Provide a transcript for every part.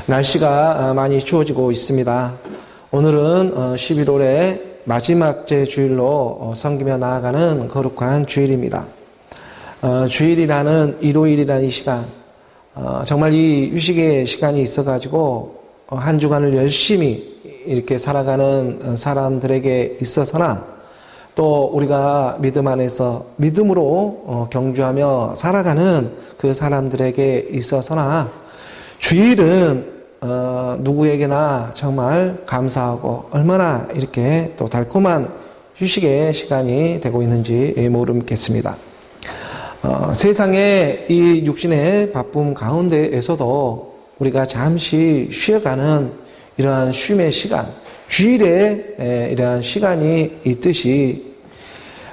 날씨가 많이 추워지고 있습니다. 오늘은 11월의 마지막 주일로 섬기며 나아가는 거룩한 주일입니다. 주일이라는 일요일이라는 이 시간, 정말 이 휴식의 시간이 있어가지고 한 주간을 열심히 이렇게 살아가는 사람들에게 있어서나 또 우리가 믿음 안에서 믿음으로 경주하며 살아가는 그 사람들에게 있어서나 주일은 누구에게나 정말 감사하고 얼마나 이렇게 또 달콤한 휴식의 시간이 되고 있는지 모르겠습니다. 세상의 이 육신의 바쁨 가운데에서도 우리가 잠시 쉬어가는 이러한 쉼의 시간, 주일에 이러한 시간이 있듯이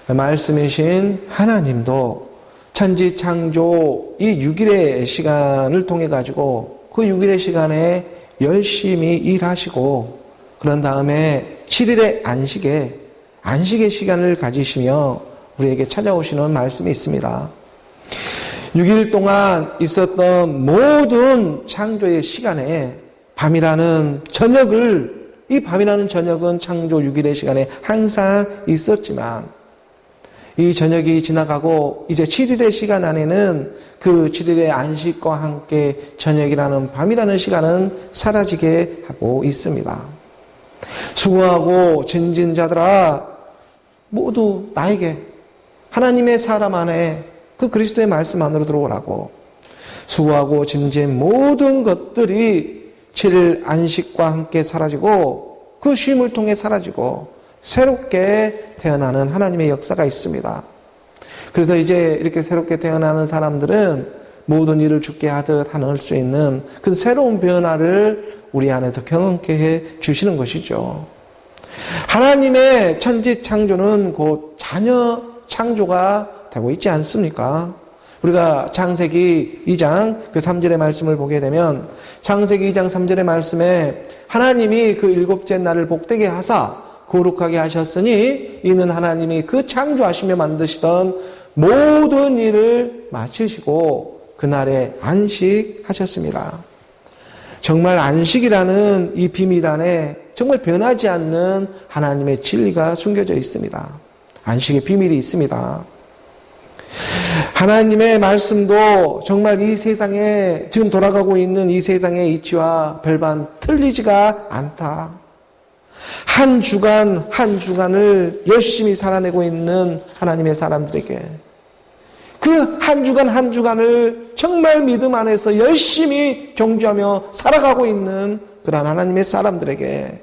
말씀이신 하나님도 천지창조 이 6일의 시간을 통해 가지고 그 6일의 시간에 열심히 일하시고 그런 다음에 7일의 안식의 시간을 가지시며 우리에게 찾아오시는 말씀이 있습니다. 6일 동안 있었던 모든 창조의 시간에 밤이라는 저녁을, 이 밤이라는 저녁은 창조 6일의 시간에 항상 있었지만 이 저녁이 지나가고 이제 7일의 시간 안에는 그 7일의 안식과 함께 저녁이라는 밤이라는 시간은 사라지게 하고 있습니다. 수고하고 진진 자들아 모두 나에게 하나님의 사람 안에 그 그리스도의 말씀 안으로 들어오라고. 수고하고 짐진 모든 것들이 7일 안식과 함께 사라지고 그 쉼을 통해 사라지고 새롭게 태어나는 하나님의 역사가 있습니다. 그래서 이제 이렇게 새롭게 태어나는 사람들은 모든 일을 주께 하듯 할 수 있는 그 새로운 변화를 우리 안에서 경험케 해 주시는 것이죠. 하나님의 천지 창조는 곧 자녀 창조가 되고 있지 않습니까? 우리가 창세기 2장 그 3절의 말씀을 보게 되면 창세기 2장 3절의 말씀에 하나님이 그 일곱째 날을 복되게 하사 거룩하게 하셨으니 이는 하나님이 그 창조하시며 만드시던 모든 일을 마치시고 그날에 안식하셨습니다. 정말 안식이라는 이 비밀 안에 정말 변하지 않는 하나님의 진리가 숨겨져 있습니다. 안식의 비밀이 있습니다. 하나님의 말씀도 정말 이 세상에 지금 돌아가고 있는 이 세상의 이치와 별반 틀리지가 않다. 한 주간 한 주간을 열심히 살아내고 있는 하나님의 사람들에게 그 한 주간 한 주간을 정말 믿음 안에서 열심히 경주하며 살아가고 있는 그런 하나님의 사람들에게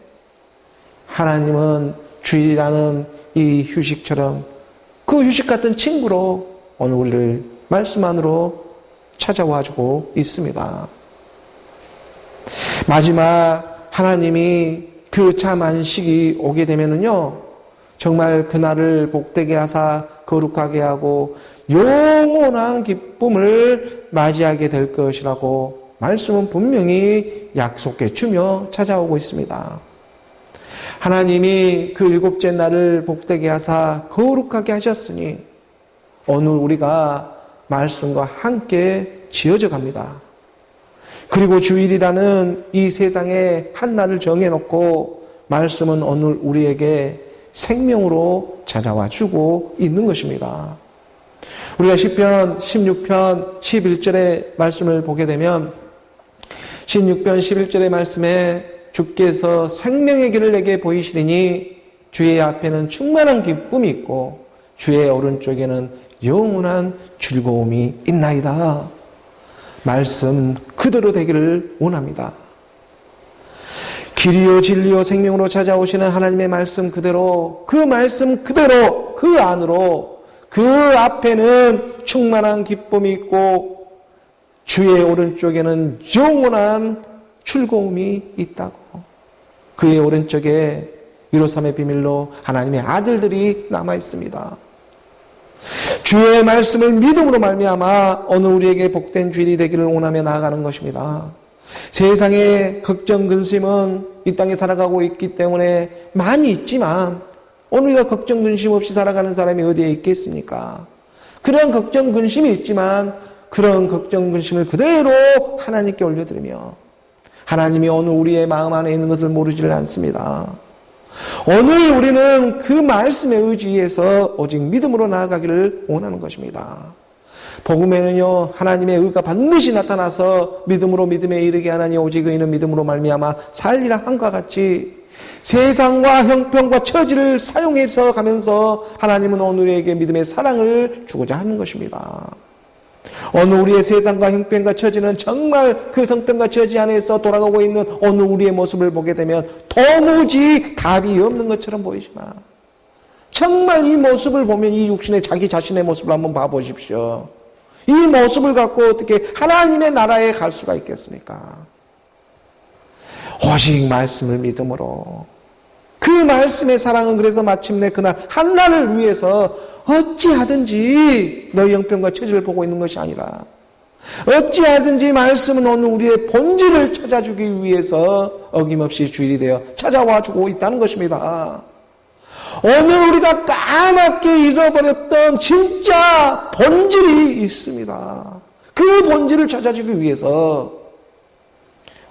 하나님은 주일이라는 이 휴식처럼 그 휴식 같은 친구로 오늘 우리를 말씀 안으로 찾아와주고 있습니다. 마지막 하나님이 그 참 안식이 오게 되면은요, 정말 그날을 복되게 하사 거룩하게 하고 영원한 기쁨을 맞이하게 될 것이라고 말씀은 분명히 약속해 주며 찾아오고 있습니다. 하나님이 그 일곱째 날을 복되게 하사 거룩하게 하셨으니 오늘 우리가 말씀과 함께 지어져 갑니다. 그리고 주일이라는 이 세상에 한 날을 정해놓고 말씀은 오늘 우리에게 생명으로 찾아와 주고 있는 것입니다. 우리가 시편 16편 11절의 말씀을 보게 되면 16편 11절의 말씀에 주께서 생명의 길을 내게 보이시리니 주의 앞에는 충만한 기쁨이 있고 주의 오른쪽에는 영원한 즐거움이 있나이다. 말씀 그대로 되기를 원합니다. 길이요 진리요 생명으로 찾아오시는 하나님의 말씀 그대로 그 말씀 그대로 그 안으로 그 앞에는 충만한 기쁨이 있고 주의 오른쪽에는 영원한 즐거움이 있다고. 그의 오른쪽에 유로삼의 비밀로 하나님의 아들들이 남아 있습니다. 주의 말씀을 믿음으로 말미암아 오늘 우리에게 복된 주일이 되기를 원하며 나아가는 것입니다. 세상의 걱정 근심은 이 땅에 살아가고 있기 때문에 많이 있지만 오늘 우리가 걱정 근심 없이 살아가는 사람이 어디에 있겠습니까? 그런 걱정 근심이 있지만 그런 걱정 근심을 그대로 하나님께 올려드리며 하나님이 오늘 우리의 마음 안에 있는 것을 모르지를 않습니다. 오늘 우리는 그 말씀에 의지해서 오직 믿음으로 나아가기를 원하는 것입니다. 복음에는요, 하나님의 의가 반드시 나타나서 믿음으로 믿음에 이르게 하나니 오직 의인은 믿음으로 말미암아 살리라 한과 같이 세상과 형편과 처지를 사용해서 가면서 하나님은 오늘 우리에게 믿음의 사랑을 주고자 하는 것입니다. 오늘 우리의 세상과 형편과 처지는 정말 그 형편과 처지 안에서 돌아가고 있는 오늘 우리의 모습을 보게 되면 도무지 답이 없는 것처럼 보이지만 정말 이 모습을 보면 이 육신의 자기 자신의 모습을 한번 봐보십시오. 이 모습을 갖고 어떻게 하나님의 나라에 갈 수가 있겠습니까? 오직 말씀을 믿음으로 그 말씀의 사랑은 그래서 마침내 그날 한날을 위해서 어찌하든지 너희 형편과 처지를 보고 있는 것이 아니라 어찌하든지 말씀은 오늘 우리의 본질을 찾아주기 위해서 어김없이 주일이 되어 찾아와 주고 있다는 것입니다. 오늘 우리가 까맣게 잃어버렸던 진짜 본질이 있습니다. 그 본질을 찾아주기 위해서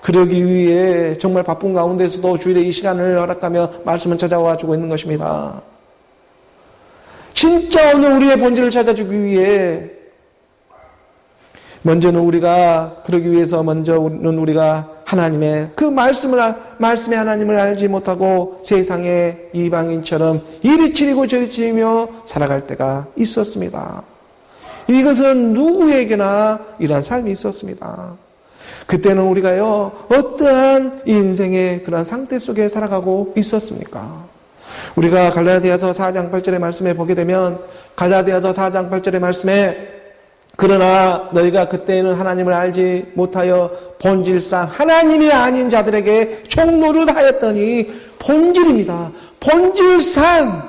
그러기 위해 정말 바쁜 가운데서도 주일에 이 시간을 허락하며 말씀을 찾아와 주고 있는 것입니다. 진짜 오늘 우리의 본질을 찾아주기 위해 먼저는 우리가 그러기 위해서 먼저는 우리가 하나님의 그 말씀의 하나님을 알지 못하고 세상의 이방인처럼 이리 치리고 저리 치리며 살아갈 때가 있었습니다. 이것은 누구에게나 이러한 삶이 있었습니다. 그때는 우리가요 어떠한 인생의 그런 상태 속에 살아가고 있었습니까? 우리가 갈라디아서 4장 8절의 말씀에 보게 되면 갈라디아서 4장 8절의 말씀에 그러나 너희가 그때는 하나님을 알지 못하여 본질상 하나님이 아닌 자들에게 종노릇하였더니 본질입니다. 본질상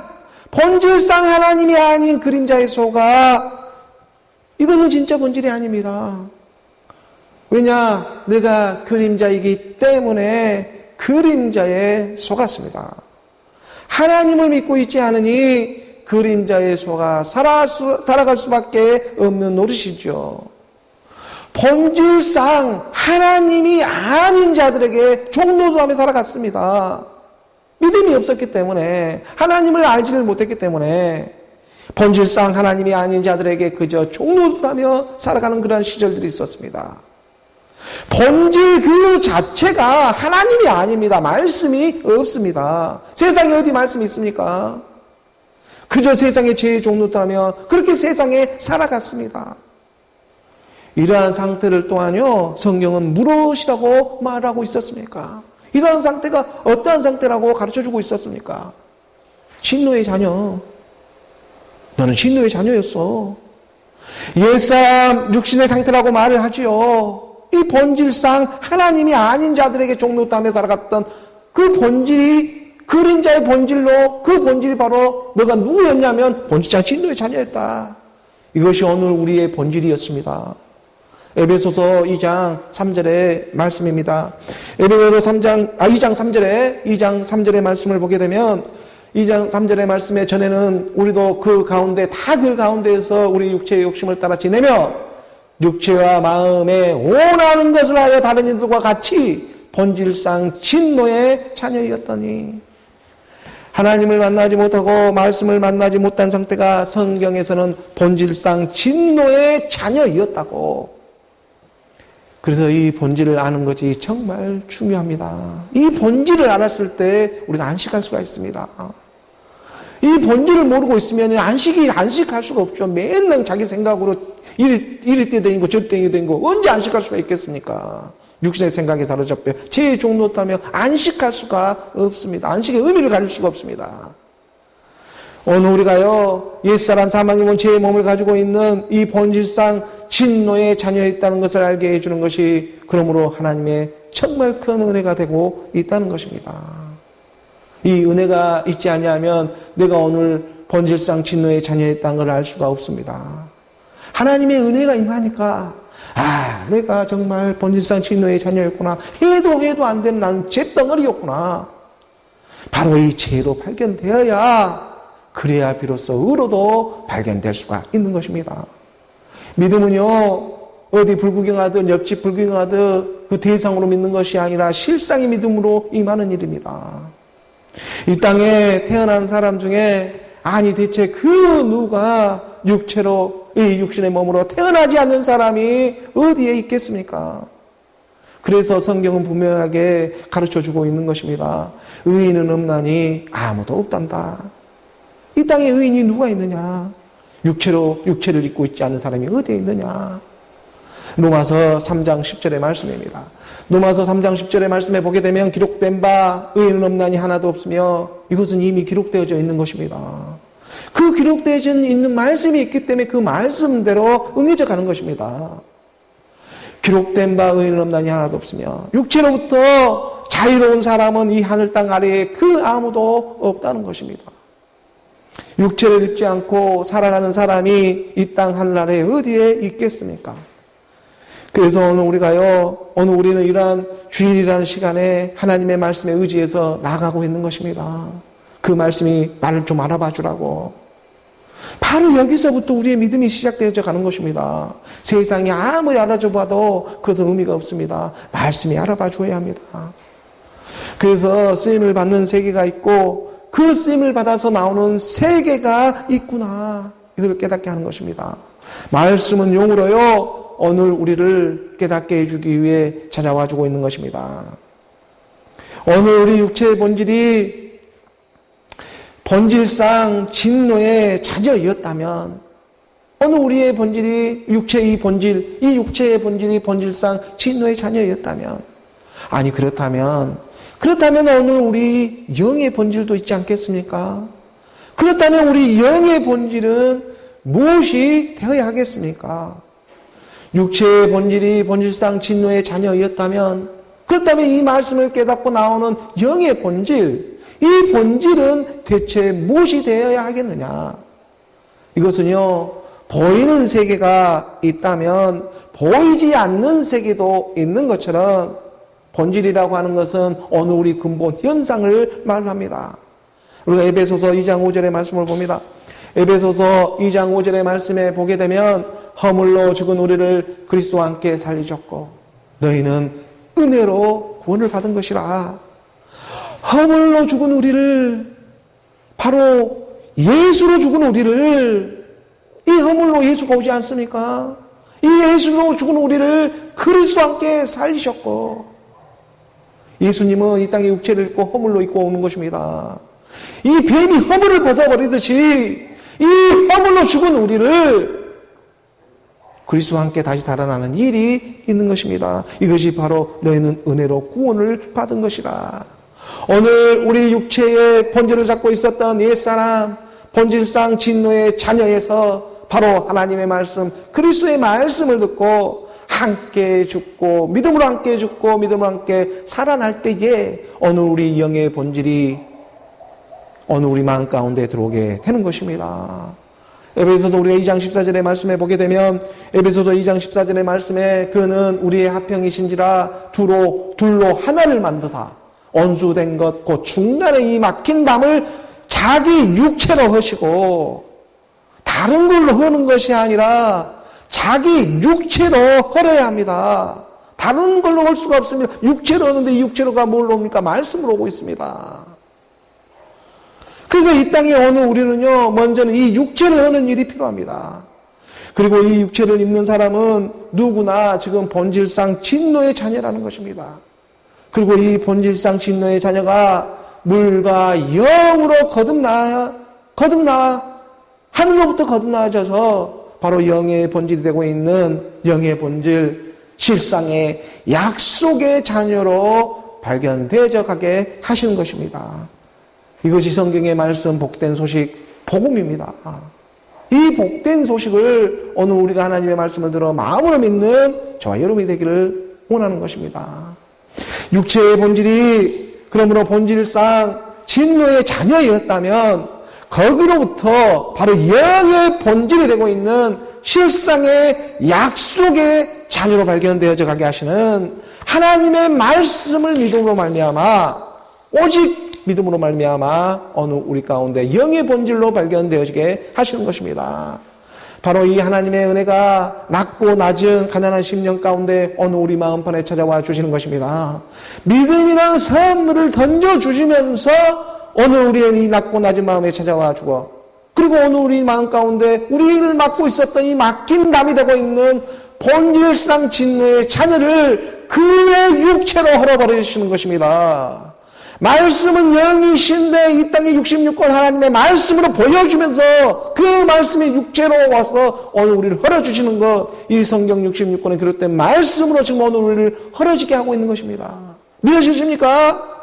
하나님이 아닌 그림자에 속아 이것은 진짜 본질이 아닙니다. 왜냐? 내가 그림자이기 때문에 그림자에 속았습니다. 하나님을 믿고 있지 않으니 그림자에 속아 살아갈 수밖에 없는 노릇이죠. 본질상 하나님이 아닌 자들에게 종노릇하며 살아갔습니다. 믿음이 없었기 때문에 하나님을 알지를 못했기 때문에 본질상 하나님이 아닌 자들에게 그저 종노릇하며 살아가는 그런 시절들이 있었습니다. 본질 그 자체가 하나님이 아닙니다. 말씀이 없습니다. 세상에 어디 말씀이 있습니까? 그저 세상의 죄의 종노릇하며 그렇게 세상에 살아갔습니다. 이러한 상태를 또한요 성경은 무엇이라고 말하고 있었습니까? 이러한 상태가 어떠한 상태라고 가르쳐주고 있었습니까? 진노의 자녀. 너는 진노의 자녀였어. 옛사람 육신의 상태라고 말을 하지요. 이 본질상 하나님이 아닌 자들에게 종노릇하며 살아갔던 그 본질이 그림자의 본질로 그 본질이 바로 너가 누구였냐면 본질상 진노의 자녀였다. 이것이 오늘 우리의 본질이었습니다. 에베소서 2장 3절의 말씀입니다. 에베소서 2장 3절의 말씀을 보게 되면 2장 3절의 말씀에 전에는 우리도 그 가운데에서 우리 육체의 욕심을 따라 지내며 육체와 마음에 원하는 것을 하여 다른 이들과 같이 본질상 진노의 자녀였더니 하나님을 만나지 못하고 말씀을 만나지 못한 상태가 성경에서는 본질상 진노의 자녀였다고. 그래서 이 본질을 아는 것이 정말 중요합니다. 이 본질을 알았을 때 우리가 안식할 수가 있습니다. 이 본질을 모르고 있으면 안식할 수가 없죠. 맨날 자기 생각으로 이리 때 되는 거 저리 때 되는 거 언제 안식할 수가 있겠습니까? 육신의 생각에 사로잡혀 죄의 종노릇하며 안식할 수가 없습니다. 안식의 의미를 가질 수가 없습니다. 오늘 우리가요 옛사람 사망이면 죄의 몸을 가지고 있는 이 본질상 진노의 자녀였다는 것을 알게 해주는 것이 그러므로 하나님의 정말 큰 은혜가 되고 있다는 것입니다. 이 은혜가 있지 아니하면 내가 오늘 본질상 진노의 자녀였다는 걸 알 수가 없습니다. 하나님의 은혜가 임하니까 내가 정말 본질상 진노의 자녀였구나. 해도 안 되는 나는 죄덩어리였구나. 바로 이 죄로 발견되어야 그래야 비로소 의로도 발견될 수가 있는 것입니다. 믿음은요 어디 불구경하듯 옆집 불구경하듯 그 대상으로 믿는 것이 아니라 실상의 믿음으로 임하는 일입니다. 이 땅에 태어난 사람 중에 아니 대체 그 누가 육체로 이 육신의 몸으로 태어나지 않는 사람이 어디에 있겠습니까? 그래서 성경은 분명하게 가르쳐주고 있는 것입니다. 의인은 없나니 아무도 없단다. 이 땅에 의인이 누가 있느냐? 육체를 입고 있지 않은 사람이 어디에 있느냐? 로마서 3장 10절의 말씀입니다. 로마서 3장 10절의 말씀에 보게 되면 기록된 바 의인은 없나니 하나도 없으며 이것은 이미 기록되어져 있는 것입니다. 그 기록되어져 있는 말씀이 있기 때문에 그 말씀대로 응해져 가는 것입니다. 기록된 바 의인은 없나니 하나도 없으며 육체로부터 자유로운 사람은 이 하늘 땅 아래에 그 아무도 없다는 것입니다. 육체를 입지 않고 살아가는 사람이 이 땅 하늘나라에 어디에 있겠습니까? 그래서 오늘 우리는 이러한 주일이라는 시간에 하나님의 말씀에 의지해서 나아가고 있는 것입니다. 그 말씀이 나를 좀 알아봐 주라고. 바로 여기서부터 우리의 믿음이 시작되어져 가는 것입니다. 세상이 아무리 알아줘 봐도 그것은 의미가 없습니다. 말씀이 알아봐 줘야 합니다. 그래서 쓰임을 받는 세계가 있고 그 쓰임을 받아서 나오는 세계가 있구나. 이걸 깨닫게 하는 것입니다. 말씀은 용으로요. 오늘 우리를 깨닫게 해주기 위해 찾아와 주고 있는 것입니다. 오늘 우리 육체의 본질이 본질상 진노의 자녀였다면 오늘 우리의 본질이 육체의 본질이 본질상 진노의 자녀였다면 아니 그렇다면 오늘 우리 영의 본질도 있지 않겠습니까? 그렇다면 우리 영의 본질은 무엇이 되어야 하겠습니까? 육체의 본질이 본질상 진노의 자녀였다면 그렇다면 이 말씀을 깨닫고 나오는 영의 본질, 이 본질은 대체 무엇이 되어야 하겠느냐? 이것은요, 보이는 세계가 있다면 보이지 않는 세계도 있는 것처럼 본질이라고 하는 것은 어느 우리 근본 현상을 말합니다. 우리가 에베소서 2장 5절의 말씀을 봅니다. 에베소서 2장 5절의 말씀에 보게 되면 허물로 죽은 우리를 그리스도와 함께 살리셨고 너희는 은혜로 구원을 받은 것이라. 허물로 죽은 우리를 바로 예수로 죽은 우리를 이 허물로 예수가 오지 않습니까? 이 예수로 죽은 우리를 그리스도와 함께 살리셨고 예수님은 이 땅에 육체를 입고 허물로 입고 오는 것입니다. 이 뱀이 허물을 벗어버리듯이 이 허물로 죽은 우리를 그리스도와 함께 다시 살아나는 일이 있는 것입니다. 이것이 바로 너희는 은혜로 구원을 받은 것이라. 오늘 우리 육체의 본질을 잡고 있었던 옛사람, 본질상 진노의 자녀에서 바로 하나님의 말씀, 그리스도의 말씀을 듣고 함께 죽고 믿음으로 함께 죽고 믿음으로 함께 살아날 때에 어느 우리 영의 본질이 어느 우리 마음 가운데 들어오게 되는 것입니다. 에베소서 우리가 2장 14절의 말씀에 보게 되면 에베소서 2장 14절의 말씀에 그는 우리의 합형이신지라 둘로 하나를 만드사 온수된 것 곧 중간에 이 막힌 담을 자기 육체로 하시고 다른 걸로 하는 것이 아니라 자기 육체로 헐어야 합니다. 다른 걸로 할 수가 없습니다. 육체로 하는데 이 육체로가 뭘로 옵니까? 말씀으로 오고 있습니다. 그래서 이 땅에 오는 우리는요, 먼저는 이 육체를 하는 일이 필요합니다. 그리고 이 육체를 입는 사람은 누구나 지금 본질상 진노의 자녀라는 것입니다. 그리고 이 본질상 진노의 자녀가 물과 영으로 하늘로부터 거듭나져서 바로 영의 본질이 되고 있는 영의 본질, 실상의 약속의 자녀로 발견되어져 가게 하시는 것입니다. 이것이 성경의 말씀 복된 소식, 복음입니다. 이 복된 소식을 오늘 우리가 하나님의 말씀을 들어 마음으로 믿는 저와 여러분이 되기를 원하는 것입니다. 육체의 본질이 그러므로 본질상 진노의 자녀였다면 거기로부터 바로 영의 본질이 되고 있는 실상의 약속의 자녀로 발견되어져 가게 하시는 하나님의 말씀을 믿음으로 말미암아 오직 믿음으로 말미암아 어느 우리 가운데 영의 본질로 발견되어지게 하시는 것입니다. 바로 이 하나님의 은혜가 낮고 낮은 가난한 심령 가운데 어느 우리 마음판에 찾아와 주시는 것입니다. 믿음이라는 선물을 던져주시면서 어느 우리의 이 낮고 낮은 마음에 찾아와 주고, 그리고 어느 우리 마음 가운데 우리를 맡고 있었던 이 맡긴 담이 되고 있는 본질상 진노의 자녀를 그의 육체로 헐어버리시는 것입니다. 말씀은 영이신데 이 땅에 66권 하나님의 말씀으로 보여주면서 그 말씀이 육체로 와서 오늘 우리를 헐어주시는 것, 이 성경 66권에 기록된 말씀으로 지금 오늘 우리를 헐어지게 하고 있는 것입니다. 믿으십니까?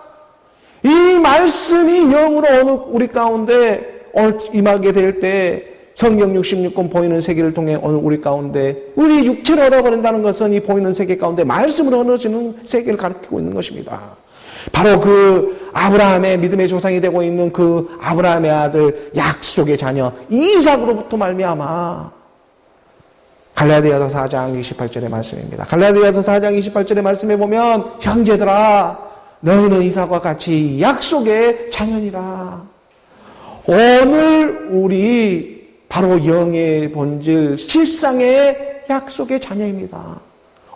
이 말씀이 영으로 오늘 우리 가운데 오늘 임하게 될 때 성경 66권 보이는 세계를 통해 오늘 우리 가운데 우리 육체로 헐어버린다는 것은 이 보이는 세계 가운데 말씀으로 헐어지는 세계를 가리키고 있는 것입니다. 바로 그 아브라함의 믿음의 조상이 되고 있는 그 아브라함의 아들 약속의 자녀 이삭으로부터 말미암아, 갈라디아서 4장 28절의 말씀입니다. 갈라디아서 4장 28절의 말씀에 보면 형제들아 너희는 이삭과 같이 약속의 자녀니라. 오늘 우리 바로 영의 본질 실상의 약속의 자녀입니다.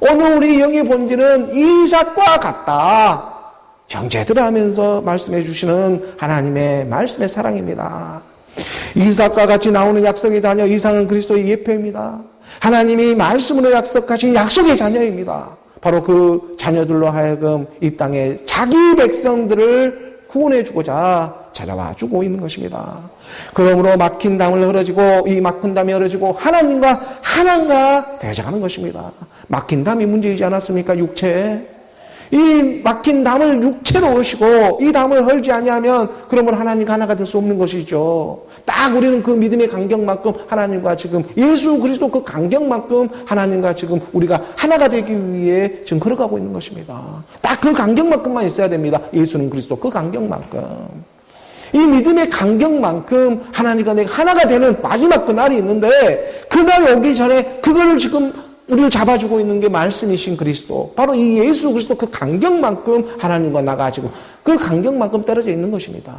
오늘 우리 영의 본질은 이삭과 같다. 형제들 하면서 말씀해 주시는 하나님의 말씀의 사랑입니다. 이삭과 같이 나오는 약속의 자녀, 이삭은 그리스도의 예표입니다. 하나님이 말씀으로 약속하신 약속의 자녀입니다. 바로 그 자녀들로 하여금 이 땅에 자기 백성들을 구원해 주고자 찾아와 주고 있는 것입니다. 그러므로 막힌 담을 흐려지고, 이 막힌 담이 흐려지고 하나님과 하나가 되어가는 것입니다. 막힌 담이 문제이지 않았습니까? 육체. 이 막힌 담을 육체로 오시고 이 담을 헐지 아니하면 그러면 하나님과 하나가 될 수 없는 것이죠. 딱 우리는 그 믿음의 간격만큼 하나님과 지금 예수 그리스도 그 간격만큼 하나님과 지금 우리가 하나가 되기 위해 지금 걸어가고 있는 것입니다. 딱 그 간격만큼만 있어야 됩니다. 예수는 그리스도 그 간격만큼. 이 믿음의 간격만큼 하나님과 내가 하나가 되는 마지막 그날이 있는데, 그날이 오기 전에 그거를 지금 우리를 잡아주고 있는 게 말씀이신 그리스도, 바로 이 예수 그리스도 그 간격만큼 하나님과 나가 지금 그 간격만큼 떨어져 있는 것입니다.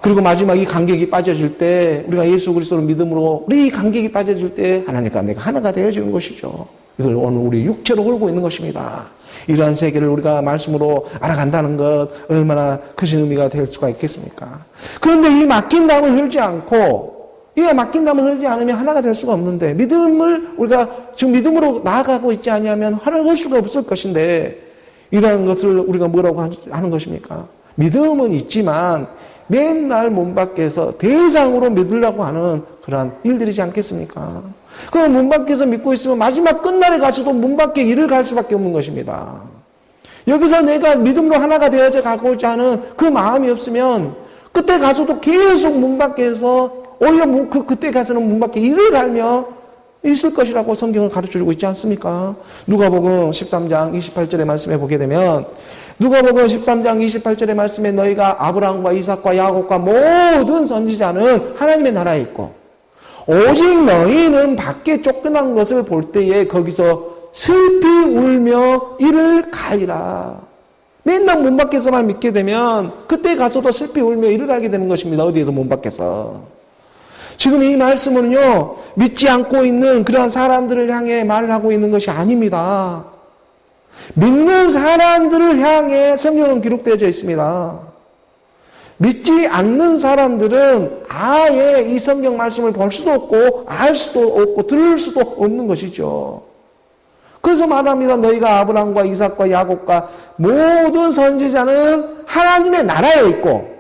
그리고 마지막 이 간격이 빠져질 때, 우리가 예수 그리스도를 믿음으로 우리 이 간격이 빠져질 때 하나님과 내가 하나가 되어지는 것이죠. 이걸 오늘 우리 육체로 홀고 있는 것입니다. 이러한 세계를 우리가 말씀으로 알아간다는 것 얼마나 크신 의미가 될 수가 있겠습니까? 그런데 이 맡긴 담을 흘지 않고, 이게 맡긴 담을 흘지 않으면 하나가 될 수가 없는데, 믿음을 우리가 지금 믿음으로 나아가고 있지 아니하면 하나가 할 수가 없을 것인데, 이러한 것을 우리가 뭐라고 하는 것입니까? 믿음은 있지만 맨날 문 밖에서 대상으로 믿으려고 하는 그러한 일들이지 않겠습니까? 그럼 문 밖에서 믿고 있으면 마지막 끝날에 가서도 문 밖에 일을 갈 수밖에 없는 것입니다. 여기서 내가 믿음으로 하나가 되어져 가고자 하는 그 마음이 없으면 그때 가서도 계속 문 밖에서 오히려 그때 가서는 문 밖에 일을 갈며 있을 것이라고 성경은 가르쳐주고 있지 않습니까? 누가복음 13장 28절의 말씀에 보게 되면, 누가복음 13장 28절의 말씀에 너희가 아브라함과 이삭과 야곱과 모든 선지자는 하나님의 나라에 있고 오직 너희는 밖에 쫓겨난 것을 볼 때에 거기서 슬피 울며 이를 갈리라. 맨날 문 밖에서만 믿게 되면 그때 가서도 슬피 울며 이를 갈게 되는 것입니다. 어디에서? 문 밖에서. 지금 이 말씀은요, 믿지 않고 있는 그러한 사람들을 향해 말을 하고 있는 것이 아닙니다. 믿는 사람들을 향해 성경은 기록되어져 있습니다. 믿지 않는 사람들은 아예 이 성경 말씀을 볼 수도 없고 알 수도 없고 들을 수도 없는 것이죠. 그래서 말합니다. 너희가 아브라함과 이삭과 야곱과 모든 선지자는 하나님의 나라에 있고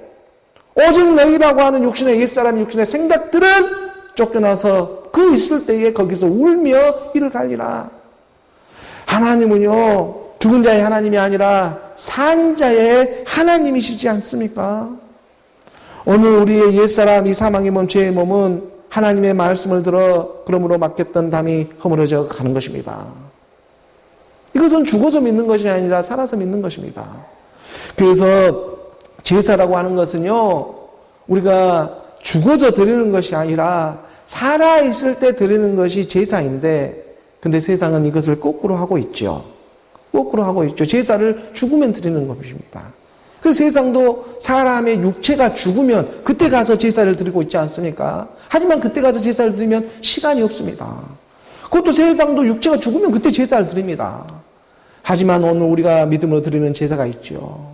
오직 너희라고 하는 육신의 옛사람 육신의 생각들은 쫓겨나서 그 있을 때에 거기서 울며 이를 갈리라. 하나님은요, 죽은 자의 하나님이 아니라 산 자의 하나님이시지 않습니까? 오늘 우리의 옛사람 이 사망의 몸, 죄의 몸은 하나님의 말씀을 들어 그러므로 맡겼던 담이 허물어져 가는 것입니다. 이것은 죽어서 믿는 것이 아니라 살아서 믿는 것입니다. 그래서 제사라고 하는 것은요, 우리가 죽어서 드리는 것이 아니라 살아있을 때 드리는 것이 제사인데, 근데 세상은 이것을 거꾸로 하고 있죠. 거꾸로 하고 있죠. 제사를 죽으면 드리는 것입니다. 그 세상도 사람의 육체가 죽으면 그때 가서 제사를 드리고 있지 않습니까? 하지만 그때 가서 제사를 드리면 시간이 없습니다. 그것도 세상도 육체가 죽으면 그때 제사를 드립니다. 하지만 오늘 우리가 믿음으로 드리는 제사가 있죠.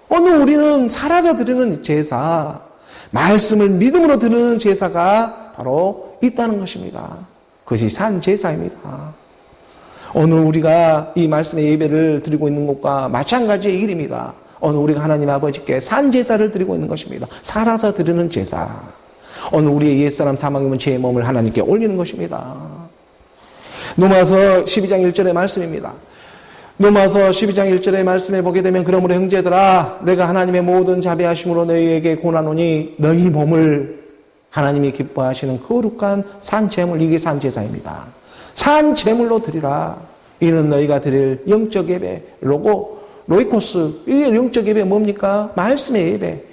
오늘 우리는 살아서 드리는 제사, 말씀을 믿음으로 드리는 제사가 바로 있다는 것입니다. 그것이 산 제사입니다. 오늘 우리가 이 말씀의 예배를 드리고 있는 것과 마찬가지의 일입니다. 오늘 우리가 하나님 아버지께 산 제사를 드리고 있는 것입니다. 살아서 드리는 제사. 오늘 우리의 옛사람 사망이면 제 몸을 하나님께 올리는 것입니다. 로마서 12장 1절의 말씀입니다. 로마서 12장 1절의 말씀에 보게 되면 그러므로 형제들아 내가 하나님의 모든 자비하심으로 너희에게 권하노니 너희 몸을 하나님이 기뻐하시는 거룩한 산제물, 이게 산제사입니다. 산제물로 드리라. 이는 너희가 드릴 영적 예배, 로이코스. 이게 영적 예배 뭡니까? 말씀의 예배.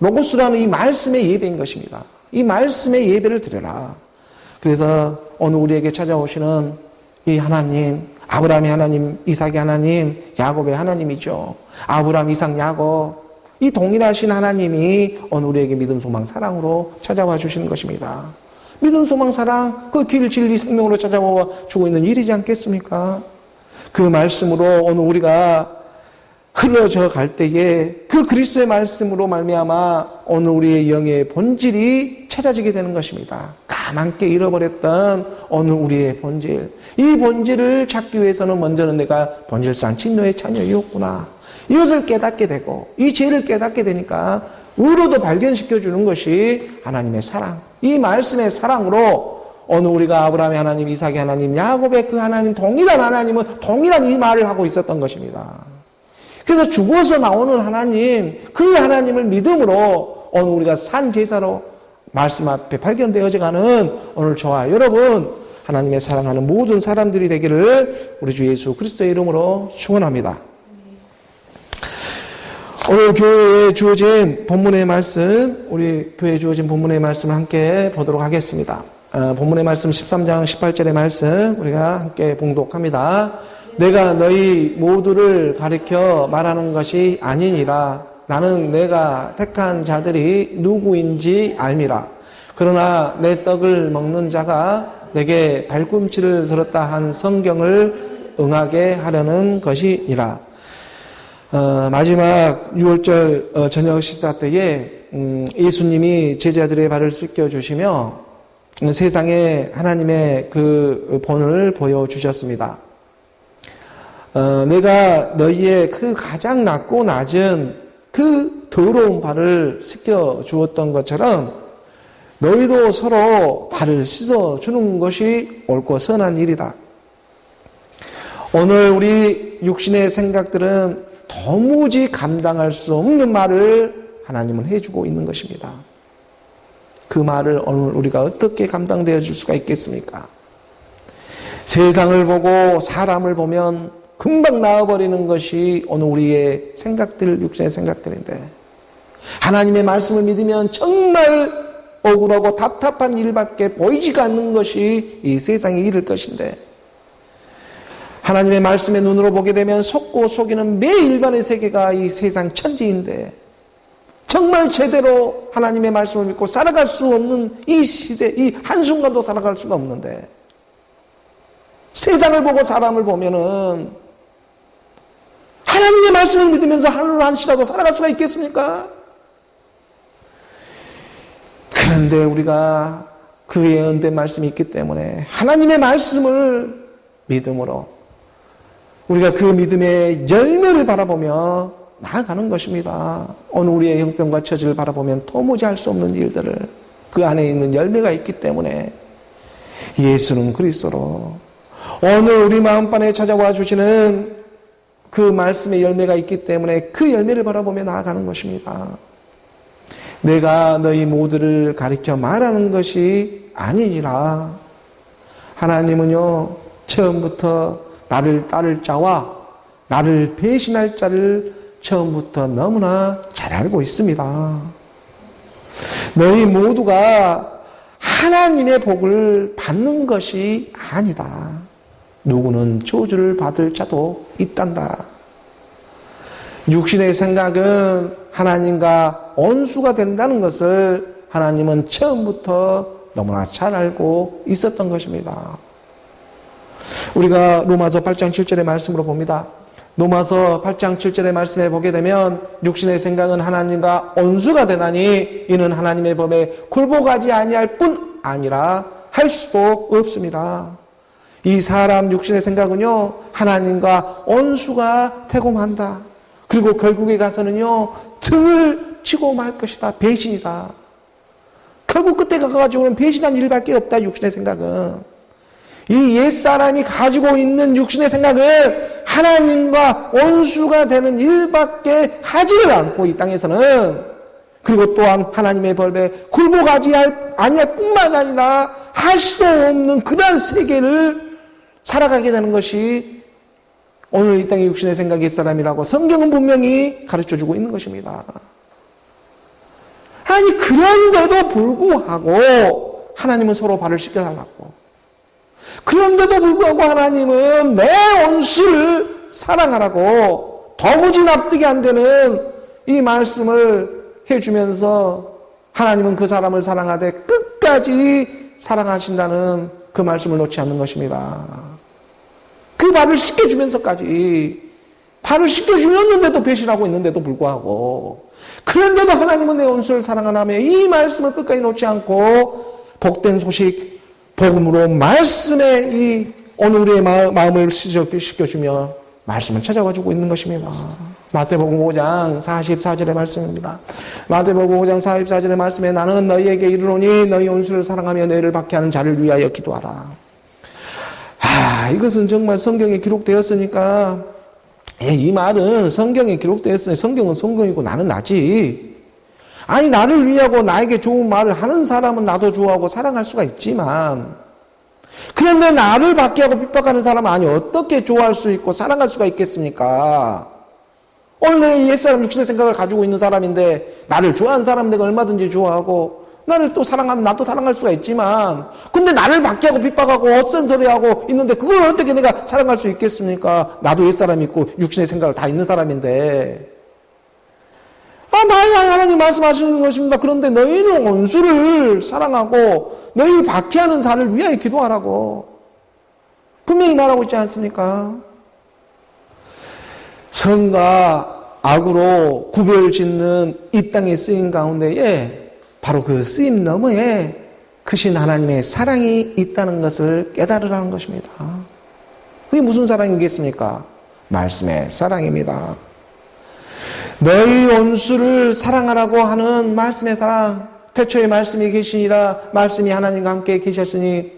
로고스라는 이 말씀의 예배인 것입니다. 이 말씀의 예배를 드려라. 그래서 오늘 우리에게 찾아오시는 이 하나님, 아브라함의 하나님, 이삭의 하나님, 야곱의 하나님이죠. 아브라함, 이삭, 야곱, 이 동일하신 하나님이 오늘 우리에게 믿음, 소망, 사랑으로 찾아와 주시는 것입니다. 믿음, 소망, 사랑, 그 길, 진리, 생명으로 찾아와 주고 있는 일이지 않겠습니까? 그 말씀으로 오늘 우리가 흘러져 갈 때에 그 그리스도의 말씀으로 말미암아 오늘 우리의 영의 본질이 찾아지게 되는 것입니다. 까맣게 잃어버렸던 오늘 우리의 본질, 이 본질을 찾기 위해서는 먼저는 내가 본질상 진노의 자녀이었구나, 이것을 깨닫게 되고 이 죄를 깨닫게 되니까 의로도 발견시켜주는 것이 하나님의 사랑, 이 말씀의 사랑으로 오늘 우리가 아브라함의 하나님, 이삭의 하나님, 야곱의 그 하나님, 동일한 하나님은 동일한 이 말을 하고 있었던 것입니다. 그래서 죽어서 나오는 하나님, 그 하나님을 믿음으로 오늘 우리가 산 제사로 말씀 앞에 발견되어져 가는 오늘 저와 여러분, 하나님의 사랑하는 모든 사람들이 되기를 우리 주 예수 그리스도의 이름으로 축원합니다. 오늘 교회에 주어진 본문의 말씀, 우리 교회에 주어진 본문의 말씀을 함께 보도록 하겠습니다. 본문의 말씀 13장 18절의 말씀 우리가 함께 봉독합니다. 내가 너희 모두를 가리켜 말하는 것이 아니니라. 나는 내가 택한 자들이 누구인지 알미라. 그러나 내 떡을 먹는 자가 내게 발꿈치를 들었다 한 성경을 응하게 하려는 것이니라. 마지막 6월절 저녁 식사 때에 예수님이 제자들의 발을 씻겨주시며 세상에 하나님의 그 본을 보여주셨습니다. 내가 너희의 그 가장 낮고 낮은 그 더러운 발을 씻겨주었던 것처럼 너희도 서로 발을 씻어주는 것이 옳고 선한 일이다. 오늘 우리 육신의 생각들은 도무지 감당할 수 없는 말을 하나님은 해주고 있는 것입니다. 그 말을 오늘 우리가 어떻게 감당되어 줄 수가 있겠습니까? 세상을 보고 사람을 보면 금방 나와버리는 것이 오늘 우리의 생각들, 육신의 생각들인데, 하나님의 말씀을 믿으면 정말 억울하고 답답한 일밖에 보이지가 않는 것이 이 세상의 일일 것인데, 하나님의 말씀의 눈으로 보게 되면 속고 속이는 매일반의 세계가 이 세상 천지인데, 정말 제대로 하나님의 말씀을 믿고 살아갈 수 없는 이 시대, 이 한순간도 살아갈 수가 없는데, 세상을 보고 사람을 보면은 하나님의 말씀을 믿으면서 하루 한시라도 살아갈 수가 있겠습니까? 그런데 우리가 그 예언된 말씀이 있기 때문에 하나님의 말씀을 믿음으로 우리가 그 믿음의 열매를 바라보며 나아가는 것입니다. 오늘 우리의 형편과 처지를 바라보면 도무지 할 수 없는 일들을, 그 안에 있는 열매가 있기 때문에 예수는 그리스도로 오늘 우리 마음판에 찾아와 주시는 그 말씀의 열매가 있기 때문에 그 열매를 바라보며 나아가는 것입니다. 내가 너희 모두를 가리켜 말하는 것이 아니니라. 하나님은요, 처음부터 나를 따를 자와 나를 배신할 자를 처음부터 너무나 잘 알고 있습니다. 너희 모두가 하나님의 복을 받는 것이 아니다. 누구는 저주를 받을 자도 있단다. 육신의 생각은 하나님과 원수가 된다는 것을 하나님은 처음부터 너무나 잘 알고 있었던 것입니다. 우리가 로마서 8장 7절의 말씀으로 봅니다. 로마서 8장 7절의 말씀에 보게 되면 육신의 생각은 하나님과 원수가 되나니 이는 하나님의 법에 굴복하지 아니할 뿐 아니라 할 수도 없습니다. 이 사람 육신의 생각은요, 하나님과 원수가 되고 만다. 그리고 결국에 가서는요, 등을 치고 말 것이다. 배신이다. 결국 그때 가가지고는 배신한 일밖에 없다. 육신의 생각은. 이 옛사람이 가지고 있는 육신의 생각은 하나님과 원수가 되는 일밖에 하지를 않고 이 땅에서는, 그리고 또한 하나님의 벌에 굴복하지 아니할 뿐만 아니라 할 수도 없는 그러한 세계를 살아가게 되는 것이 오늘 이 땅의 육신의 생각의 옛사람이라고 성경은 분명히 가르쳐주고 있는 것입니다. 아니, 그런데도 불구하고 하나님은 서로 발을 씻겨달라고. 그런데도 불구하고 하나님은 내 원수를 사랑하라고 도무지 납득이 안 되는 이 말씀을 해주면서 하나님은 그 사람을 사랑하되 끝까지 사랑하신다는 그 말씀을 놓지 않는 것입니다. 그 발을 씻겨주면서까지, 발을 씻겨주었는데도 배신하고 있는데도 불구하고, 그런데도 하나님은 내 원수를 사랑하라며 이 말씀을 끝까지 놓지 않고 복된 소식, 복음으로 말씀에 이 오늘 우리의 마음을 씻겨주며 말씀을 찾아가지고 있는 것입니다. 마태복음 5장 44절의 말씀입니다. 마태복음 5장 44절의 말씀에 나는 너희에게 이르노니 너희 원수를 사랑하며 너희를 박해하는 자를 위하여 기도하라. 이것은 정말 성경에 기록되었으니까, 이 말은 성경에 기록되었으니 성경은 성경이고 나는 나지. 아니, 나를 위하고 나에게 좋은 말을 하는 사람은 나도 좋아하고 사랑할 수가 있지만, 그런데 나를 박해하고 핍박하는 사람은 아니 어떻게 좋아할 수 있고 사랑할 수가 있겠습니까? 원래 옛사람 육신의 생각을 가지고 있는 사람인데 나를 좋아하는 사람 내가 얼마든지 좋아하고 나를 또 사랑하면 나도 사랑할 수가 있지만, 근데 나를 박해하고 핍박하고 헛된 소리하고 있는데 그걸 어떻게 내가 사랑할 수 있겠습니까? 나도 옛사람이 있고 육신의 생각을 다 있는 사람인데. 하나님 말씀하시는 것입니다. 그런데 너희는 원수를 사랑하고 너희 박해하는 자를 위하여 기도하라고 분명히 말하고 있지 않습니까? 선과 악으로 구별짓는 이 땅의 쓰임 가운데에 바로 그 쓰임 너머에 크신 하나님의 사랑이 있다는 것을 깨달으라는 것입니다. 그게 무슨 사랑이겠습니까? 말씀의 사랑입니다. 너희 원수를 사랑하라고 하는 말씀의 사랑, 태초에 말씀이 계시니라 말씀이 하나님과 함께 계셨으니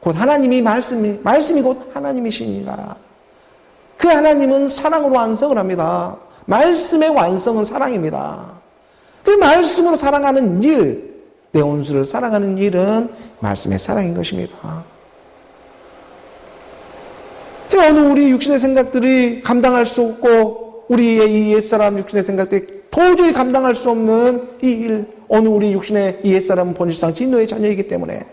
곧 하나님이 말씀이 곧 하나님이시니라. 그 하나님은 사랑으로 완성을 합니다. 말씀의 완성은 사랑입니다. 그 말씀으로 사랑하는 일, 내 원수를 사랑하는 일은 말씀의 사랑인 것입니다. 오늘 우리 육신의 생각들이 감당할 수 없고 우리의 이 옛사람 육신의 생각들이 도저히 감당할 수 없는 이 일, 오늘 우리 육신의 이 옛사람은 본질상 진노의 자녀이기 때문에,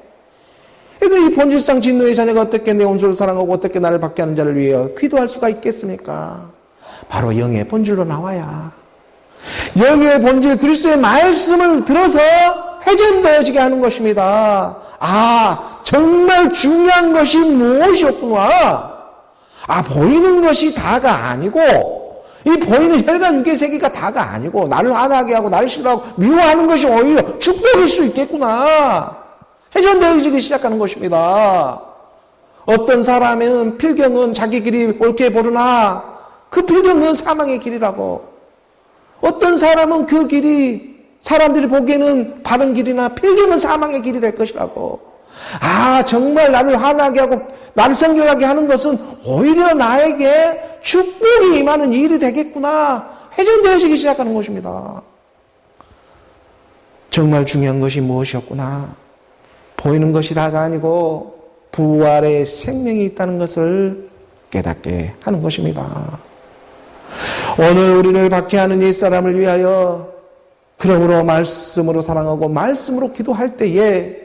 그래서 이 본질상 진노의 자녀가 어떻게 내 원수를 사랑하고 어떻게 나를 박해하는 자를 위하여 기도할 수가 있겠습니까? 바로 영의 본질로 나와야, 영의 본질 그리스도의 말씀을 들어서 회전되어지게 하는 것입니다. 정말 중요한 것이 무엇이었구나. 보이는 것이 다가 아니고, 이 보이는 혈관 육의 세계가 다가 아니고 나를 화나게 하고 나를 싫어하고 미워하는 것이 오히려 축복일 수 있겠구나. 회전되어지기 시작하는 것입니다. 어떤 사람은 필경은 자기 길이 옳게 보르나 그 필경은 사망의 길이라고, 어떤 사람은 그 길이 사람들이 보기에는 바른 길이나 필경은 사망의 길이 될 것이라고. 정말 나를 화나게 하고 나를 성결하게 하는 것은 오히려 나에게 축복이 임하는 일이 되겠구나. 회전되어지기 시작하는 것입니다. 정말 중요한 것이 무엇이었구나. 보이는 것이 다가 아니고 부활의 생명이 있다는 것을 깨닫게 하는 것입니다. 오늘 우리를 박해하는 옛사람을 위하여 그러므로 말씀으로 사랑하고 말씀으로 기도할 때에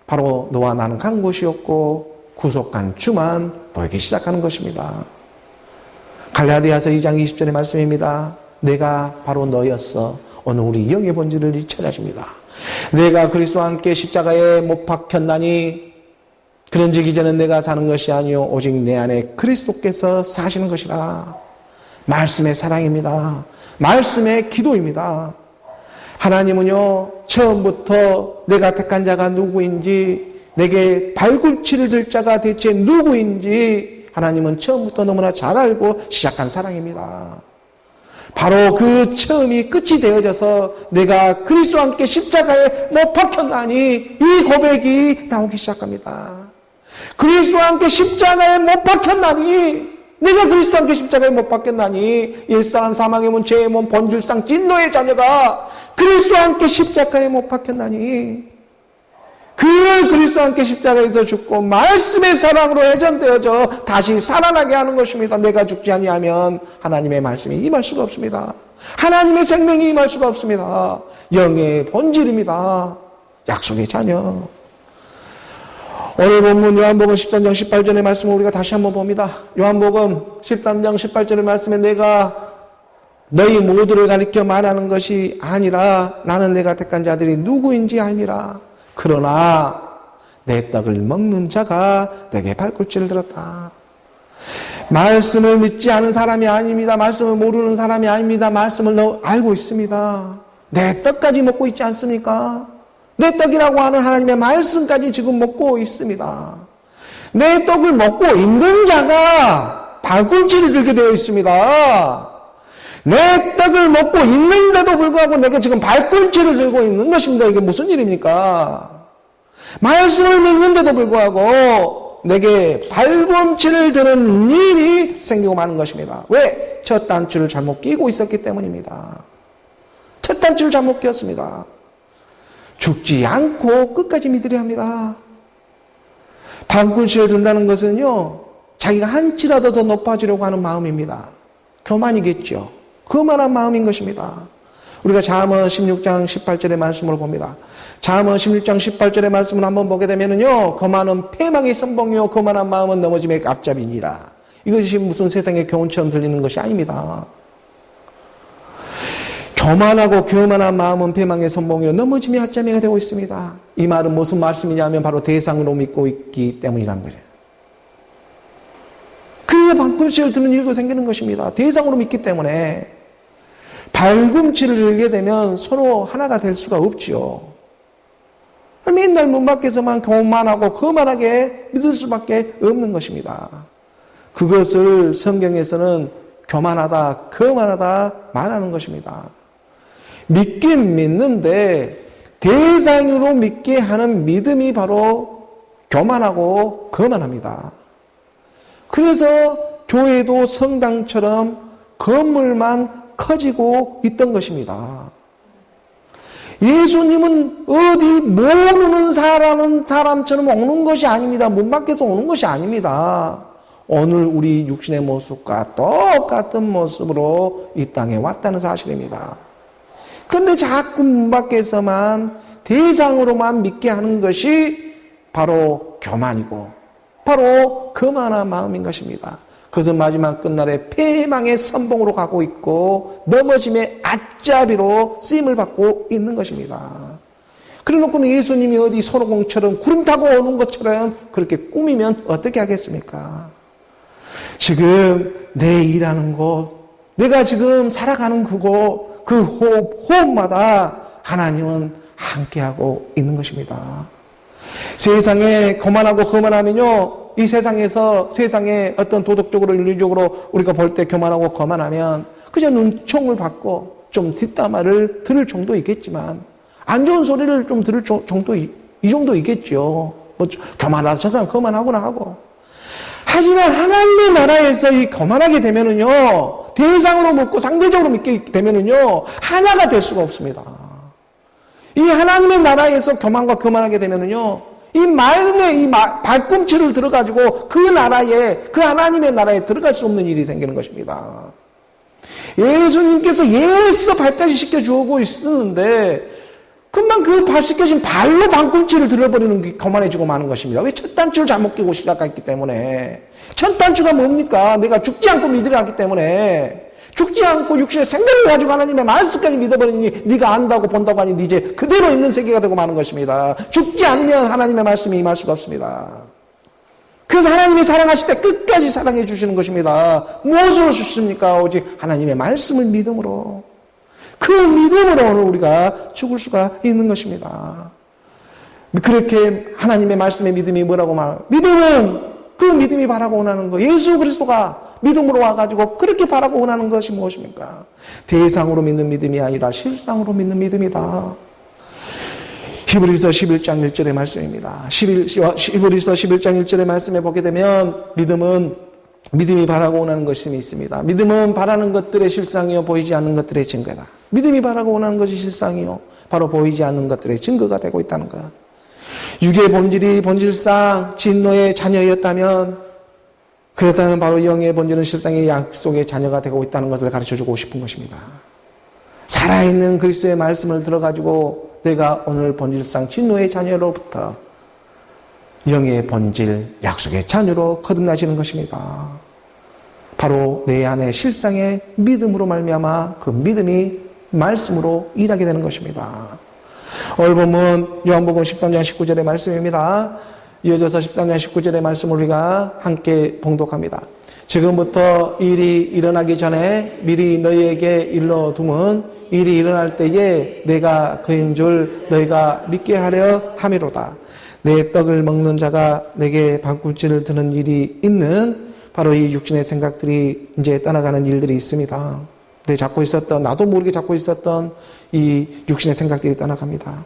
바로 너와 나는 간 곳이었고 구속한 주만 보이기 시작하는 것입니다. 갈라디아서 2장 20절의 말씀입니다. 내가 바로 너였어. 오늘 우리 영의 본질을 찾아십니다. 내가 그리스도와 함께 십자가에 못 박혔나니 그런즉 이제는 내가 사는 것이 아니요 오직 내 안에 그리스도께서 사시는 것이라. 말씀의 사랑입니다. 말씀의 기도입니다. 하나님은요, 처음부터 내가 택한 자가 누구인지, 내게 발꿈치를 들 자가 대체 누구인지 하나님은 처음부터 너무나 잘 알고 시작한 사랑입니다. 바로 그 처음이 끝이 되어져서 내가 그리스도와 함께 십자가에 못 박혔나니 이 고백이 나오기 시작합니다. 그리스도와 함께 십자가에 못 박혔나니, 내가 그리스도와 함께 십자가에 못 박혔나니, 일사한 사망의 몸, 죄의 몸, 본질상 진노의 자녀가 그리스도와 함께 십자가에 못 박혔나니, 그 그리스도와 함께 십자가에서 죽고 말씀의 사랑으로 회전되어져 다시 살아나게 하는 것입니다. 내가 죽지 아니하면 하나님의 말씀이 임할 수가 없습니다. 하나님의 생명이 임할 수가 없습니다. 영의 본질입니다. 약속의 자녀. 오늘 본문 요한복음 13장 18절의 말씀을 우리가 다시 한번 봅니다. 요한복음 13장 18절의 말씀에 내가 너희 모두를 가리켜 말하는 것이 아니라 나는 내가 택한 자들이 누구인지 알미라. 그러나 내 떡을 먹는 자가 내게 발꿈치를 들었다. 말씀을 믿지 않은 사람이 아닙니다. 말씀을 모르는 사람이 아닙니다. 말씀을 알고 있습니다. 내 떡까지 먹고 있지 않습니까? 내 떡이라고 하는 하나님의 말씀까지 지금 먹고 있습니다. 내 떡을 먹고 있는 자가 발꿈치를 들게 되어 있습니다. 내 떡을 먹고 있는데도 불구하고 내가 지금 발꿈치를 들고 있는 것입니다. 이게 무슨 일입니까? 말씀을 믿는데도 불구하고 내게 발꿈치를 드는 일이 생기고 마는 것입니다. 왜? 첫 단추를 잘못 끼고 있었기 때문입니다. 첫 단추를 잘못 끼었습니다. 죽지 않고 끝까지 믿으려 합니다. 발꿈치를 든다는 것은요, 자기가 한치라도 더 높아지려고 하는 마음입니다. 교만이겠죠. 그만한 마음인 것입니다. 우리가 잠언 16장 18절의 말씀으로 봅니다. 잠언 16장 18절의 말씀을 한번 보게 되면은요, 거만은 패망의 선봉이요 거만한 마음은 넘어짐의 앞잡이니라. 이것이 무슨 세상의 교훈처럼 들리는 것이 아닙니다. 교만하고 교만한 마음은 패망의 선봉이요 넘어짐의 앞잡이가 되고 있습니다. 이 말은 무슨 말씀이냐면 바로 대상으로 믿고 있기 때문이라는 거죠. 그 발꿈치를 드는 일도 생기는 것입니다. 대상으로 믿기 때문에 발꿈치를 들게 되면 서로 하나가 될 수가 없지요. 맨날 문 밖에서만 교만하고 거만하게 믿을 수밖에 없는 것입니다. 그것을 성경에서는 교만하다, 거만하다 말하는 것입니다. 믿긴 믿는데 대상으로 믿게 하는 믿음이 바로 교만하고 거만합니다. 그래서 교회도 성당처럼 건물만 커지고 있던 것입니다. 예수님은 어디 모르는 사람처럼 오는 것이 아닙니다. 문 밖에서 오는 것이 아닙니다. 오늘 우리 육신의 모습과 똑같은 모습으로 이 땅에 왔다는 사실입니다. 그런데 자꾸 문 밖에서만 대상으로만 믿게 하는 것이 바로 교만이고 바로 거만한 마음인 것입니다. 그것은 마지막 끝날에 패망의 선봉으로 가고 있고 넘어짐의 앞잡이로 쓰임을 받고 있는 것입니다. 그래놓고는 예수님이 어디 손오공처럼 구름 타고 오는 것처럼 그렇게 꾸미면 어떻게 하겠습니까? 지금 내 일하는 곳, 내가 지금 살아가는 그곳, 그 호흡마다 하나님은 함께하고 있는 것입니다. 세상에 거만하고 거만하면요, 이 세상에서 세상에 어떤 도덕적으로 윤리적으로 우리가 볼 때 교만하고 거만하면 그저 눈총을 받고 좀 뒷담화를 들을 정도 있겠지만 안 좋은 소리를 좀 들을 정도 이 정도 있겠죠. 뭐 교만하다 저 사람 거만하구나 하고. 하지만 하나님의 나라에서 이 거만하게 되면은요, 대상으로 믿고 상대적으로 믿게 되면은요, 하나가 될 수가 없습니다. 이 하나님의 나라에서 교만과 거만하게 되면은요, 이 마음에 이 발꿈치를 들어가지고 그 나라에, 그 하나님의 나라에 들어갈 수 없는 일이 생기는 것입니다. 예수님께서 예수 발까지 시켜주고 있었는데 금방 그 발 씻겨진 발로 방꿈치를 들어버리는 게 거만해지고 마는 것입니다. 왜? 첫 단추를 잘못 끼고 시작했기 때문에. 첫 단추가 뭡니까? 내가 죽지 않고 믿으려 하기 때문에. 죽지 않고 육신의 생명을 가지고 하나님의 말씀까지 믿어버리니 네가 안다고 본다고 하니 이제 그대로 있는 세계가 되고 마는 것입니다. 죽지 않으면 하나님의 말씀이 임할 수가 없습니다. 그래서 하나님이 사랑하실 때 끝까지 사랑해 주시는 것입니다. 무엇으로 주십니까? 오직 하나님의 말씀을 믿음으로. 그 믿음으로 오늘 우리가 죽을 수가 있는 것입니다. 그렇게 하나님의 말씀의 믿음이 뭐라고 말하는? 믿음은 그 믿음이 바라고 원하는 거. 예수 그리스도가 믿음으로 와가지고 그렇게 바라고 원하는 것이 무엇입니까? 대상으로 믿는 믿음이 아니라 실상으로 믿는 믿음이다. 히브리서 11장 1절의 말씀입니다. 히브리서 11장 1절의 말씀에 보게 되면 믿음이 바라고 원하는 것이 있습니다. 믿음은 바라는 것들의 실상이요 보이지 않는 것들의 증거다. 믿음이 바라고 원하는 것이 실상이요 바로 보이지 않는 것들의 증거가 되고 있다는 것. 육의 본질이 본질상 진노의 자녀였다면 그렇다면 바로 영의 본질은 실상의 약속의 자녀가 되고 있다는 것을 가르쳐주고 싶은 것입니다. 살아있는 그리스도의 말씀을 들어가지고 내가 오늘 본질상 진노의 자녀로부터 영의 본질, 약속의 자녀로 거듭나시는 것입니다. 바로 내 안에 실상의 믿음으로 말미암아 그 믿음이 말씀으로 일하게 되는 것입니다. 오늘 본문 요한복음 13장 19절의 말씀입니다. 이어져서 13장 19절의 말씀을 우리가 함께 봉독합니다. 지금부터 일이 일어나기 전에 미리 너희에게 일러둠은 일이 일어날 때에 내가 그인 줄 너희가 믿게 하려 함이로다. 내 떡을 먹는 자가 내게 방꿈치를 드는 일이 있는 바로 이 육신의 생각들이 이제 떠나가는 일들이 있습니다. 나도 모르게 잡고 있었던 이 육신의 생각들이 떠나갑니다.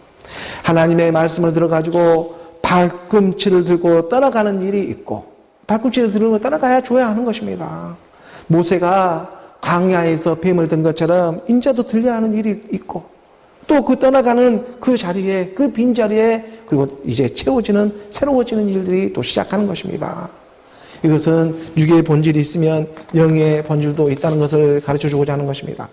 하나님의 말씀을 들어가지고 발꿈치를 들고 떠나가는 일이 있고 발꿈치를 들고 떠나가야 줘야 하는 것입니다. 모세가 광야에서 뱀을 든 것처럼 인자도 들려야 하는 일이 있고 또 그 떠나가는 그 자리에 그 빈자리에 그리고 이제 채워지는 새로워지는 일들이 또 시작하는 것입니다. 이것은 육의 본질이 있으면 영의 본질도 있다는 것을 가르쳐주고자 하는 것입니다.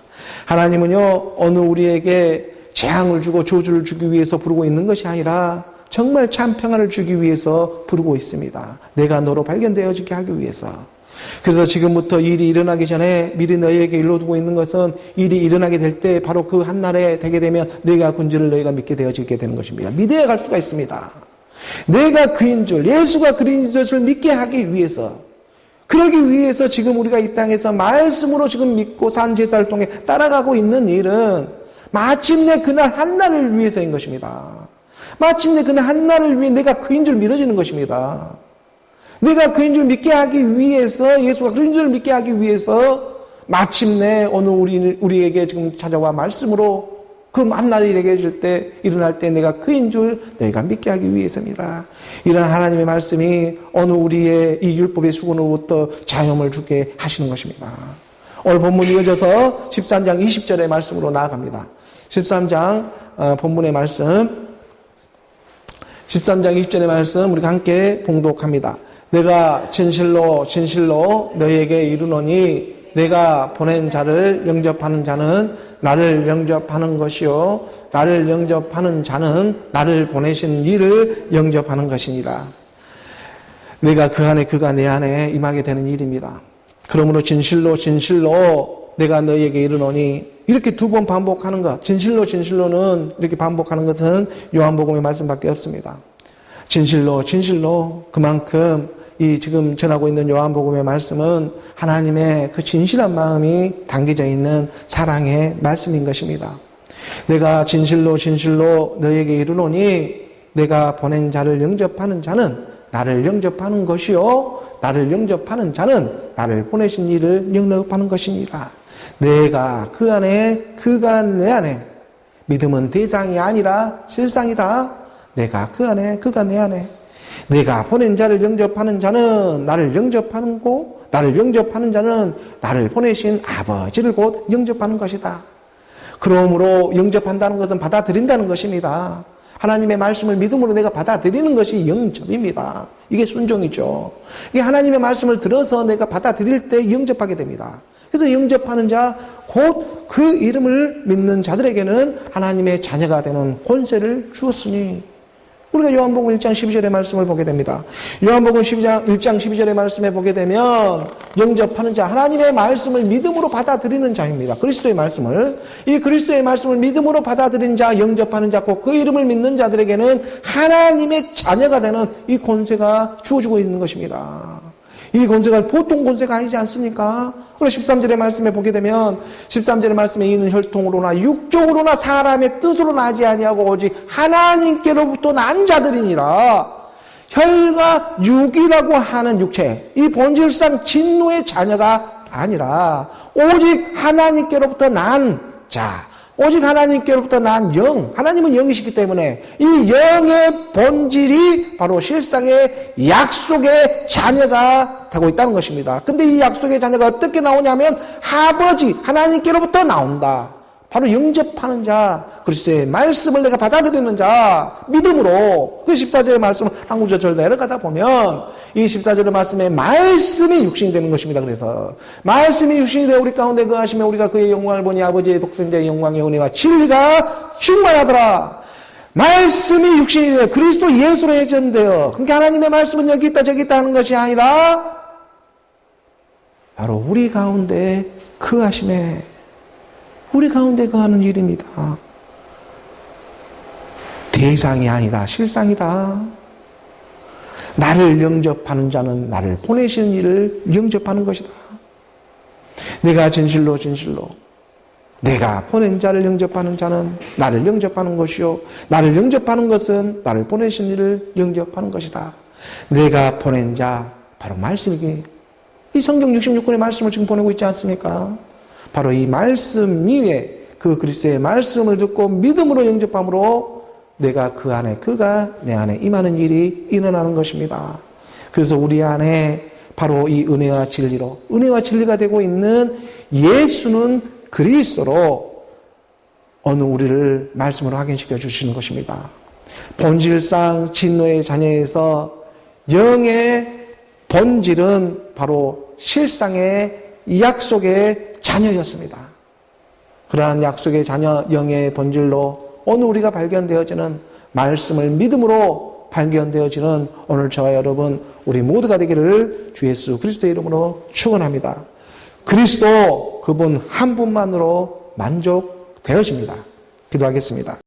하나님은요 어느 우리에게 재앙을 주고 저주를 주기 위해서 부르고 있는 것이 아니라 정말 참 평안을 주기 위해서 부르고 있습니다. 내가 너로 발견되어지게 하기 위해서. 그래서 지금부터 일이 일어나기 전에 미리 너희에게 일러두고 있는 것은 일이 일어나게 될 때 바로 그 한날에 되게 되면 너희가 군주를 너희가 믿게 되어지게 되는 것입니다. 믿어야 갈 수가 있습니다. 내가 그인 줄, 예수가 그인 줄을 믿게 하기 위해서, 그러기 위해서 지금 우리가 이 땅에서 말씀으로 지금 믿고 산 제사를 통해 따라가고 있는 일은 마침내 그날 한날을 위해서인 것입니다. 마침내 그날 한날을 위해 내가 그인 줄 믿어지는 것입니다. 내가 그인 줄 믿게 하기 위해서, 예수가 그인 줄 믿게 하기 위해서 마침내 오늘 우리에게 지금 찾아와 말씀으로 그 한날이 되게 해줄 때, 일어날 때 내가 그인 줄 너희가 믿게 하기 위해서입니다. 이런 하나님의 말씀이 어느 우리의 이 율법의 수건으로부터 자유함을 주게 하시는 것입니다. 오늘 본문 이어져서 13장 20절의 말씀으로 나아갑니다. 13장 본문의 말씀, 13장 20절의 말씀 우리가 함께 봉독합니다. 내가 진실로 너희에게 이르노니 내가 보낸 자를 영접하는 자는 나를 영접하는 것이요 나를 영접하는 자는 나를 보내신 이를 영접하는 것이니라. 내가 그 안에 그가 내 안에 임하게 되는 일입니다. 그러므로 진실로 내가 너희에게 이르노니 이렇게 두 번 반복하는 것, 진실로는 이렇게 반복하는 것은 요한복음의 말씀밖에 없습니다. 진실로 그만큼 이 지금 전하고 있는 요한복음의 말씀은 하나님의 그 진실한 마음이 담겨져 있는 사랑의 말씀인 것입니다. 내가 진실로 너희에게 이르노니 내가 보낸 자를 영접하는 자는 나를 영접하는 것이요 나를 영접하는 자는 나를 보내신 이를 영접하는 것이니라. 내가 그 안에 그가 내 안에. 믿음은 대상이 아니라 실상이다. 내가 그 안에 그가 내 안에. 내가 보낸 자를 영접하는 자는 나를 영접하는 고 나를 영접하는 자는 나를 보내신 아버지를 곧 영접하는 것이다. 그러므로 영접한다는 것은 받아들인다는 것입니다. 하나님의 말씀을 믿음으로 내가 받아들이는 것이 영접입니다. 이게 순종이죠. 이게 하나님의 말씀을 들어서 내가 받아들일 때 영접하게 됩니다. 그래서 영접하는 자, 곧 그 이름을 믿는 자들에게는 하나님의 자녀가 되는 권세를 주었으니, 우리가 요한복음 1장 12절의 말씀을 보게 됩니다. 요한복음 1장 12절의 말씀에 보게 되면 영접하는 자, 하나님의 말씀을 믿음으로 받아들이는 자입니다. 그리스도의 말씀을. 이 그리스도의 말씀을 믿음으로 받아들인 자, 영접하는 자, 곧 그 이름을 믿는 자들에게는 하나님의 자녀가 되는 이 권세가 주어지고 있는 것입니다. 이 권세가 보통 권세가 아니지 않습니까? 우리 13절의 말씀에 보게 되면 13절의 말씀에 이는 혈통으로나 육종으로나 사람의 뜻으로 나지 아니하고 오직 하나님께로부터 난 자들이니라. 혈과 육이라고 하는 육체, 이 본질상 진노의 자녀가 아니라 오직 하나님께로부터 난 자, 오직 하나님께로부터 난 영, 하나님은 영이시기 때문에 이 영의 본질이 바로 실상의 약속의 자녀가 되고 있다는 것입니다. 근데 이 약속의 자녀가 어떻게 나오냐면 아버지 하나님께로부터 나온다. 바로 영접하는 자, 그리스도의 말씀을 내가 받아들이는 자, 믿음으로. 그 14절의 말씀을 한 구절 내려가다 보면 이 14절의 말씀에 말씀이 육신이 되는 것입니다. 그래서 말씀이 육신이 되어 우리 가운데 거하시며 우리가 그의 영광을 보니 아버지의 독생자의 영광의 은혜와 진리가 충만하더라. 말씀이 육신이 되어 그리스도 예수로 회전되어, 그러니까 하나님의 말씀은 여기 있다 저기 있다 하는 것이 아니라 바로 우리 가운데 거하심에, 우리 가운데 거하는 일입니다. 대상이 아니라 실상이다. 나를 영접하는 자는 나를 보내시는 일을 영접하는 것이다. 내가 진실로 내가 보낸 자를 영접하는 자는 나를 영접하는 것이요, 나를 영접하는 것은 나를 보내신 일을 영접하는 것이다. 내가 보낸 자, 바로 말씀이기. 이 성경 66권의 말씀을 지금 보내고 있지 않습니까? 바로 이 말씀 위에 그 그리스도의 말씀을 듣고 믿음으로 영접함으로 내가 그 안에, 그가 내 안에 임하는 일이 일어나는 것입니다. 그래서 우리 안에 바로 이 은혜와 진리로, 은혜와 진리가 되고 있는 예수는 그리스도로 어느 우리를 말씀으로 확인시켜 주시는 것입니다. 본질상 진노의 자녀에서 영의 본질은 바로 실상의 약속의 자녀였습니다. 그러한 약속의 자녀 영의 본질로 오늘 우리가 발견되어지는 말씀을 믿음으로 발견되어지는 오늘 저와 여러분 우리 모두가 되기를 주 예수 그리스도의 이름으로 축원합니다. 그리스도 그분 한 분만으로 만족되어집니다. 기도하겠습니다.